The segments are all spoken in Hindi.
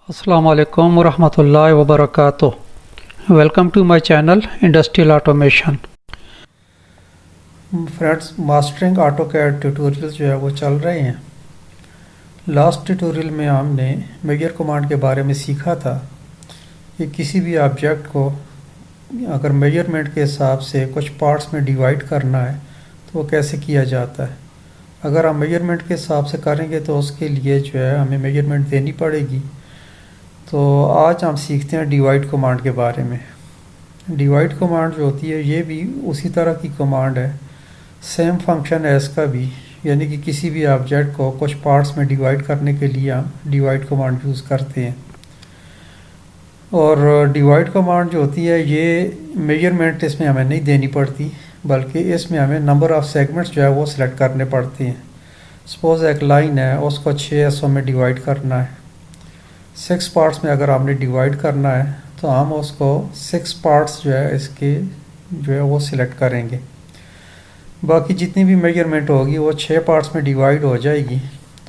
अस्सलाम वालेकुम वरहमतुल्लाहि वबरकातुह। Welcome to my channel industrial automation. Friends, mastering AutoCAD tutorials जो है वो चल रहे हैं। लास्ट ट्यूटोरियल में हमने मेजर कमांड के बारे में सीखा था कि किसी भी ऑब्जेक्ट को अगर मेजरमेंट के हिसाब से कुछ पार्ट्स में डिवाइड करना है तो वो कैसे किया जाता है। अगर हम मेजरमेंट के हिसाब से करेंगे तो उसके लिए जो है हमें मेजरमेंट देनी पड़ेगी। तो आज हम सीखते हैं डिवाइड कमांड के बारे में। डिवाइड कमांड जो होती है ये भी उसी तरह की कमांड है, सेम फंक्शन है इसका भी, यानी कि किसी भी ऑब्जेक्ट को कुछ पार्ट्स में डिवाइड करने के लिए हम डिवाइड कमांड यूज़ करते हैं। और डिवाइड कमांड जो होती है ये मेजरमेंट इसमें हमें नहीं देनी पड़ती, बल्कि इसमें हमें नंबर ऑफ़ सेगमेंट्स जो है वो सिलेक्ट करने पड़ते हैं। सपोज़ एक लाइन है, उसको 6 हिस्सों में डिवाइड करना है। 6 पार्ट्स में अगर आपने डिवाइड करना है तो हम उसको 6 पार्ट्स जो है इसके जो है वो सिलेक्ट करेंगे। बाकी जितनी भी मेजरमेंट होगी वो 6 पार्ट्स में डिवाइड हो जाएगी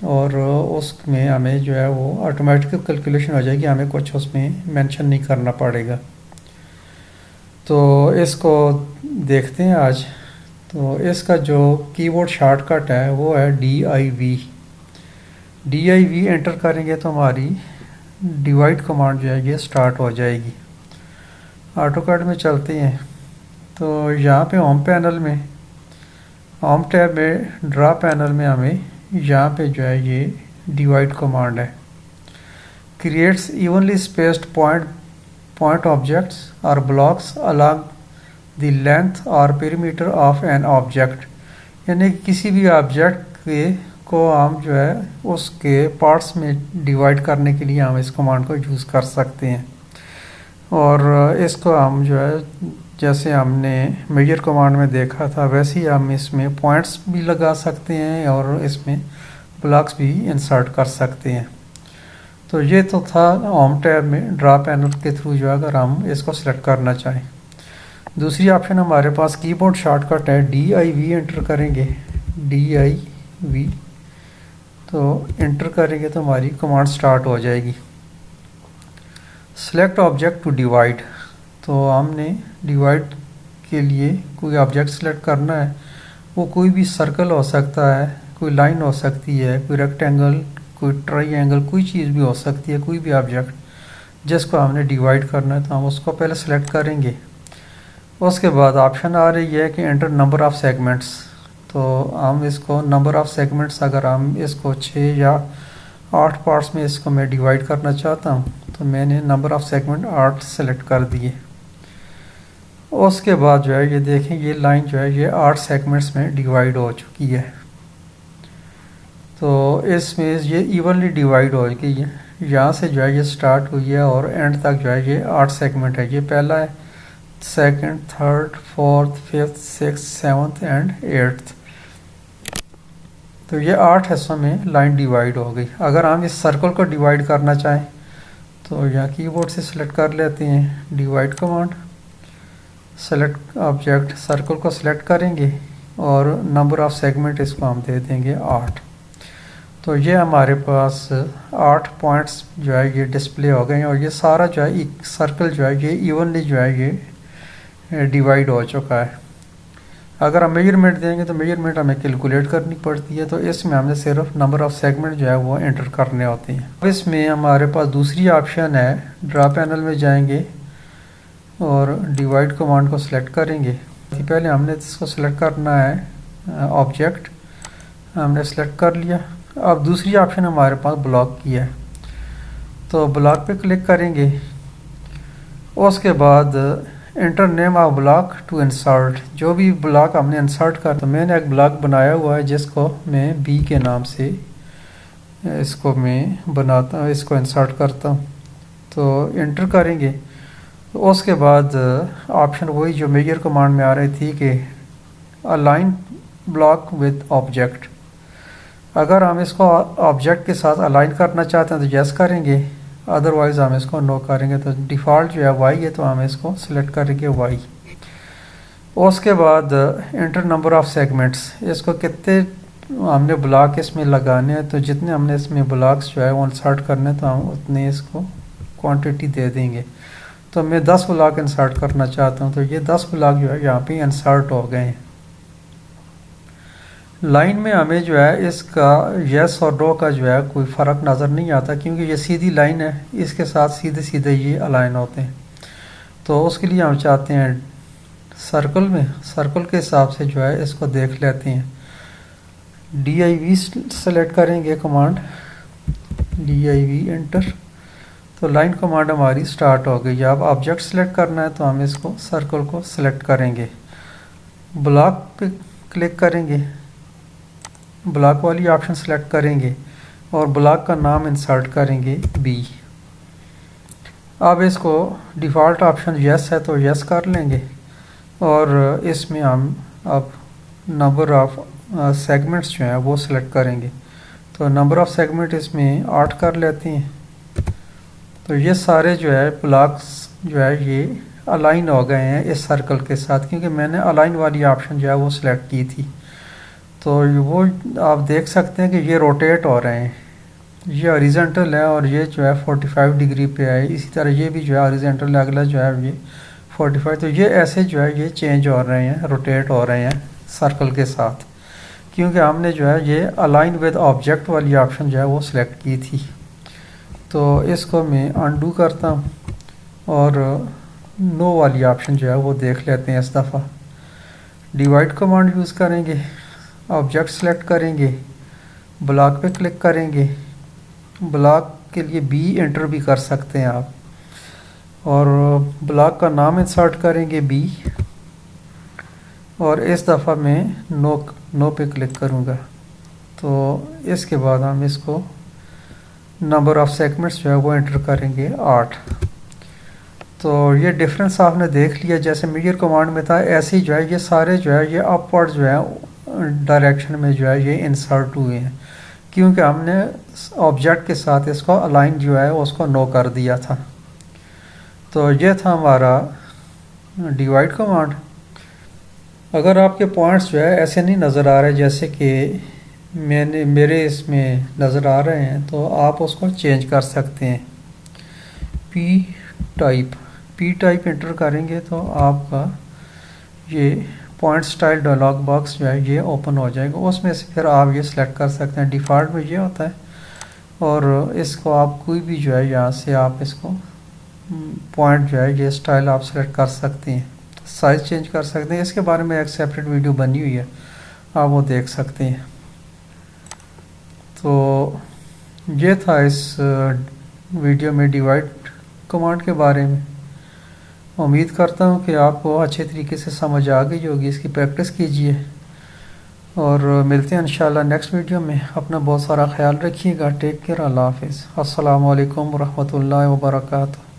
और उसमें हमें जो है वो ऑटोमेटिक कैलकुलेशन हो जाएगी, हमें कुछ उसमें मेंशन नहीं करना पड़ेगा। तो इसको देखते हैं आज। तो इसका जो कीबोर्ड शॉर्टकट है वो है DIV। DIV एंटर करेंगे तो हमारी डिवाइड कमांड जो है ये स्टार्ट हो जाएगी। ऑटोकैड में चलते हैं तो यहाँ पे होम पैनल में, होम टैब में ड्रा पैनल में हमें यहाँ पे जो है ये डिवाइड कमांड है। Creates evenly spaced point objects और ब्लॉक्स अलोंग द लेंथ और पेरीमीटर ऑफ एन ऑब्जेक्ट, यानी किसी भी ऑब्जेक्ट के को हम जो है उसके पार्ट्स में डिवाइड करने के लिए हम इस कमांड को यूज़ कर सकते हैं। और इसको हम जो है जैसे हमने मेजर कमांड में देखा था वैसे ही हम इसमें पॉइंट्स भी लगा सकते हैं और इसमें ब्लॉक्स भी इंसर्ट कर सकते हैं। तो ये तो था होम टैब में ड्रा पैनल के थ्रू जो अगर हम इसको सिलेक्ट करना चाहें। दूसरी ऑप्शन हमारे पास कीबोर्ड शॉर्टकट है DIV एंटर करेंगे। DIV तो एंटर करेंगे तो हमारी कमांड स्टार्ट हो जाएगी। सेलेक्ट ऑब्जेक्ट टू डिवाइड, तो हमने डिवाइड के लिए कोई ऑब्जेक्ट सेलेक्ट करना है। वो कोई भी सर्कल हो सकता है, कोई लाइन हो सकती है, कोई रेक्टेंगल, कोई ट्रायंगल, कोई चीज़ भी हो सकती है, कोई भी ऑब्जेक्ट जिसको हमने डिवाइड करना है तो हम उसको पहले सेलेक्ट करेंगे। उसके बाद ऑप्शन आ रही है कि एंटर नंबर ऑफ़ सेगमेंट्स, तो हम इसको नंबर ऑफ़ सेगमेंट्स अगर हम इसको 6 या 8 पार्ट्स में इसको मैं डिवाइड करना चाहता हूँ तो मैंने नंबर ऑफ़ सेगमेंट 8 सेलेक्ट कर दिए। उसके बाद जो है ये देखें ये लाइन जो है ये 8 सेगमेंट्स में डिवाइड हो चुकी है। तो इसमें ये इवनली डिवाइड हो गई है। यहाँ से जो है ये स्टार्ट हुई है और एंड तक जो है ये 8 सेगमेंट है। ये पहला है, second, third, fourth, fifth, six, seventh and 8th। तो ये 8 हिस्सों में लाइन डिवाइड हो गई। अगर हम इस सर्कल को डिवाइड करना चाहें तो यहाँ कीबोर्ड से सिलेक्ट कर लेते हैं divide command, select object, circle को सिलेक्ट करेंगे और नंबर ऑफ़ सेगमेंट इसको हम दे देंगे 8। तो ये हमारे पास 8 पॉइंट्स जो है ये डिस्प्ले हो गए हैं और ये सारा जो है एक सर्कल जो है ये इवनली जो है ये डिवाइड हो चुका है। अगर हम मेजरमेंट देंगे तो मेजरमेंट हमें कैलकुलेट करनी पड़ती है, तो इसमें हमने सिर्फ नंबर ऑफ़ सेगमेंट जो है वो एंटर करने होते हैं। अब इसमें हमारे पास दूसरी ऑप्शन है, ड्रा पैनल में जाएंगे और डिवाइड कमांड को सिलेक्ट करेंगे। पहले हमने इसको सिलेक्ट करना है ऑब्जेक्ट, हमने सेलेक्ट कर लिया। अब दूसरी ऑप्शन हमारे पास ब्लॉक की है, तो ब्लॉक पे क्लिक करेंगे। उसके बाद enter name of block to insert, जो भी ब्लॉक हमने इंसर्ट कर, तो मैंने एक ब्लॉक बनाया हुआ है जिसको मैं B के नाम से इसको मैं बनाता हूँ, इसको इंसर्ट करता हूँ। तो एंटर करेंगे तो उसके बाद ऑप्शन वही जो मेजर कमांड में आ रही थी कि अलाइन ब्लॉक विद ऑब्जेक्ट। अगर हम इसको ऑब्जेक्ट के साथ अलाइन करना चाहते हैं तो यस करेंगे, अदरवाइज़ हम इसको नो करेंगे। तो डिफ़ॉल्ट जो है Y है तो हम इसको सिलेक्ट करेंगे Y। उसके बाद एंटर नंबर ऑफ़ सेगमेंट्स, इसको कितने हमने ब्लॉक इसमें लगाने हैं, तो जितने हमने इसमें ब्लॉक्स जो है वो इंसर्ट करने हैं, तो हम उतने इसको क्वांटिटी दे देंगे। तो मैं 10 ब्लॉक इंसर्ट करना चाहता हूँ, तो ये 10 ब्लॉक जो है यहाँ पे इंसर्ट हो गए हैं। लाइन में हमें जो है इसका यस और नो का जो है कोई फ़र्क नज़र नहीं आता, क्योंकि ये सीधी लाइन है, इसके साथ सीधे सीधे ये अलाइन होते हैं। तो उसके लिए हम चाहते हैं सर्कल में, सर्कल के हिसाब से जो है इसको देख लेते हैं। DIV सेलेक्ट करेंगे कमांड, DIV एंटर, तो लाइन कमांड हमारी स्टार्ट हो गई। अब ऑब्जेक्ट सेलेक्ट करना है, तो हम इसको सर्कल को सिलेक्ट करेंगे, ब्लॉक पे क्लिक करेंगे, ब्लॉक वाली ऑप्शन सेलेक्ट करेंगे और ब्लॉक का नाम इंसर्ट करेंगे B। अब इसको डिफ़ॉल्ट ऑप्शन यस है तो यस कर लेंगे, और इसमें हम अब नंबर ऑफ सेगमेंट्स जो हैं वो सिलेक्ट करेंगे। तो नंबर ऑफ सेगमेंट इसमें 8 कर लेते हैं। तो ये सारे जो है ब्लॉक्स जो है ये अलाइन हो गए हैं इस सर्कल के साथ, क्योंकि मैंने अलाइन वाली ऑप्शन जो है वो सिलेक्ट की थी। तो वो आप देख सकते हैं कि ये रोटेट हो रहे हैं, ये हॉरिजॉन्टल है और ये जो है 45 डिग्री पे है। इसी तरह ये भी जो है हॉरिजॉन्टल, अगला जो है ये 45। तो ये ऐसे जो है ये चेंज हो रहे हैं, रोटेट हो रहे हैं सर्कल के साथ, क्योंकि हमने जो है ये अलाइन विद ऑब्जेक्ट वाली ऑप्शन जो है वो सिलेक्ट की थी। तो इसको मैं अनडू करता हूँ और नो वाली ऑप्शन जो है वो देख लेते हैं इस दफ़ा। डिवाइड कमांड यूज़ करेंगे, ऑब्जेक्ट सेलेक्ट करेंगे, ब्लॉक पे क्लिक करेंगे, ब्लॉक के लिए B एंटर भी कर सकते हैं आप, और ब्लॉक का नाम इंसर्ट करेंगे B, और इस दफ़ा मैं नो पे क्लिक करूँगा। तो इसके बाद हम इसको नंबर ऑफ़ सेगमेंट्स जो है वो एंटर करेंगे 8। तो ये डिफरेंस आपने देख लिया, जैसे मीडियर कमांड में था ऐसे ही जो है ये सारे जो है ये अपवर्ड जो है डायरेक्शन में जो है ये इंसर्ट हुए हैं, क्योंकि हमने ऑब्जेक्ट के साथ इसको अलाइन जो है उसको नो कर दिया था। तो ये था हमारा डिवाइड कमांड। अगर आपके पॉइंट्स जो है ऐसे नहीं नज़र आ रहे जैसे कि मेरे इसमें नज़र आ रहे हैं, तो आप उसको चेंज कर सकते हैं। पी टाइप एंटर करेंगे तो आपका ये पॉइंट स्टाइल डायलॉग बॉक्स जो है ये ओपन हो जाएगा। उसमें से फिर आप ये सिलेक्ट कर सकते हैं, डिफ़ॉल्ट में ये होता है, और इसको आप कोई भी जो है यहाँ से आप इसको पॉइंट जो है ये स्टाइल आप सेलेक्ट कर सकते हैं, साइज़ चेंज कर सकते हैं। इसके बारे में एक सेपरेट वीडियो बनी हुई है, आप वो देख सकते हैं। तो ये था इस वीडियो में डिवाइड कमांड के बारे में। उम्मीद करता हूँ कि आपको अच्छे तरीके से समझ आ गई होगी, इसकी प्रैक्टिस कीजिए, और मिलते हैं इंशाल्लाह नेक्स्ट वीडियो में। अपना बहुत सारा ख्याल रखिएगा। टेक केयर, अल्लाह हाफिज़, अस्सलामु अलैकुम रहमतुल्लाहि व बरकातुहू।